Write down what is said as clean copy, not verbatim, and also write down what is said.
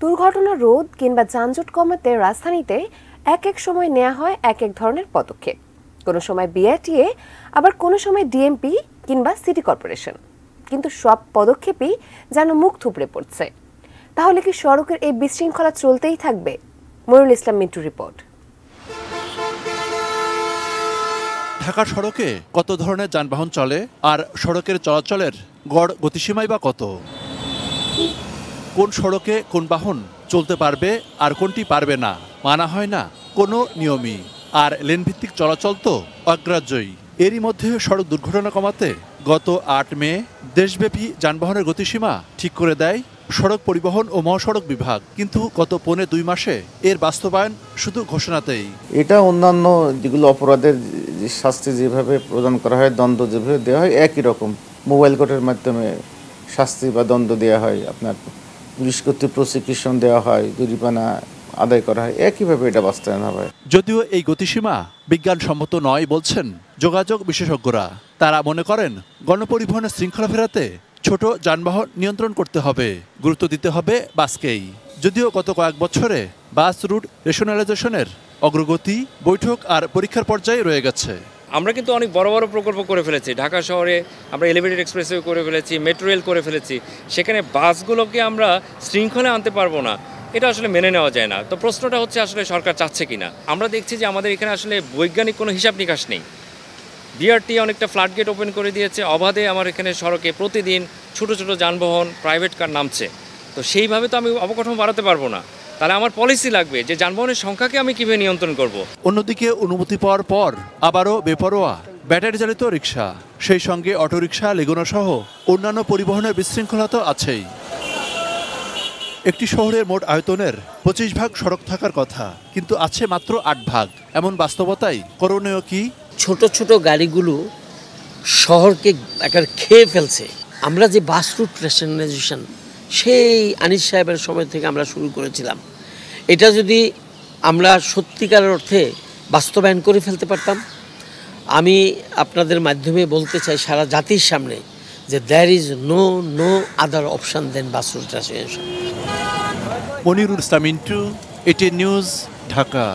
দুর্ঘটনা রোধ কিংবা যানজট কমাতে রাজধানীতে এক এক সময় নেওয়া হয় এক এক ধরনের পদক্ষেপ। কোনো সময় বিআরটিএ, আবার কোনো সময় ডিএমপি কিংবা সিটি কর্পোরেশন। কিন্তু সব পদক্ষেপই যেন মুখ থুবড়ে পড়ছে। তাহলে কি সড়কের এই বিশৃঙ্খলা চলতেই থাকবে? মনিরুল ইসলাম মিন্টু রিপোর্ট। ঢাকার সড়কে কত ধরনের যানবাহন চলে, আর সড়কের চলাচলের গড় গতিসীমাই বা কত? কোন সড়কে কোন বাহন চলতে পারবে আর কোনটি পারবে না মানা হয় না কোনো নিয়মই। আর লেনভিত্তিক চলাচল তো অগ্রাহ্যই। এরই মধ্যে সড়ক দুর্ঘটনা কমাতে গত ৮ মে দেশব্যাপী যানবাহনের গতিসীমা ঠিক করে দেয় সড়ক পরিবহন ও মহাসড়ক বিভাগ। কিন্তু গত 2.5 মাসে এর বাস্তবায়ন শুধু ঘোষণাতেই। এটা অন্যান্য যেগুলো অপরাধের শাস্তি যেভাবে প্রদান করা হয়, দণ্ড যেভাবে দেওয়া হয়, একই রকম মোবাইল কোর্টের মাধ্যমে শাস্তি বা দণ্ড দেওয়া হয়, আপনার পুলিশ কর্তৃক প্রসিকিউশন দেওয়া হয়, জরিমানা আদায় করা হয়, একইভাবে এটা বাস্তবায়ন হবে। যদিও এই গতিসীমা বিজ্ঞানসম্মত নয় বলছেন যোগাযোগ বিশেষজ্ঞরা। তারা মনে করেন গণপরিবহনের শৃঙ্খলা ফেরাতে ছোট যানবাহন নিয়ন্ত্রণ করতে হবে, গুরুত্ব দিতে হবে বাসকেই। যদিও গত কয়েক বছরে বাস রুট রেশনালাইজেশনের অগ্রগতি বৈঠক আর পরীক্ষার পর্যায়ে রয়ে গেছে। আমরা কিন্তু অনেক বড় বড় প্রকল্প করে ফেলেছি। ঢাকা শহরে আমরা এলিভেটেড এক্সপ্রেসওয়ে করে ফেলেছি, মেট্রো রেল করে ফেলেছি। সেখানে বাসগুলোকে আমরা শৃঙ্খলা আনতে পারবো না, এটা আসলে মেনে নেওয়া যায় না। তো প্রশ্নটা হচ্ছে আসলে সরকার চাচ্ছে কিনা। আমরা দেখছি যে আমাদের এখানে আসলে বৈজ্ঞানিক কোনো হিসাব নিকাশ নেই। বিআরটি অনেকটা ফ্লাড গেট ওপেন করে দিয়েছে, অবাধে আমার এখানে সড়কে প্রতিদিন ছোট ছোট যানবাহন, প্রাইভেট কার নামছে। তো সেইভাবে তো আমি অবকাঠামো বাড়াতে পারবো না। তাহলে আমার পলিসি লাগবে যে যানবাহনের সংখ্যাকে আমি কীভাবে নিয়ন্ত্রণ করব। অন্যদিকে অনুমতি পাওয়ার পর আবারও বেপরোয়া ব্যাটারি চালিত রিক্সা, সেই সঙ্গে অটোরিকশা, লেগুনা সহ অন্যান্য পরিবহনের বিশৃঙ্খলা তো আছেই। একটি শহরের মোট আয়তনের 25 ভাগ সড়ক থাকার কথা, কিন্তু আছে মাত্র 8 ভাগ। এমন বাস্তবতায় করণীয় কি? ছোট ছোট গাড়িগুলো শহরকে একেবারে খেয়ে ফেলছে। আমরা যে বাস রুট রেশনালাইজেশন সেই আনিস সাহেবের সময় থেকে আমরা শুরু করেছিলাম, এটা যদি আমরা সত্যিকার অর্থে বাস্তবায়ন করে ফেলতে পারতাম, আমি আপনাদের মাধ্যমে বলতে চাই সারা জাতির সামনে যে there is no other option than bus route rationalisation. Monirul Islam Mintu, ATN news, Dhaka.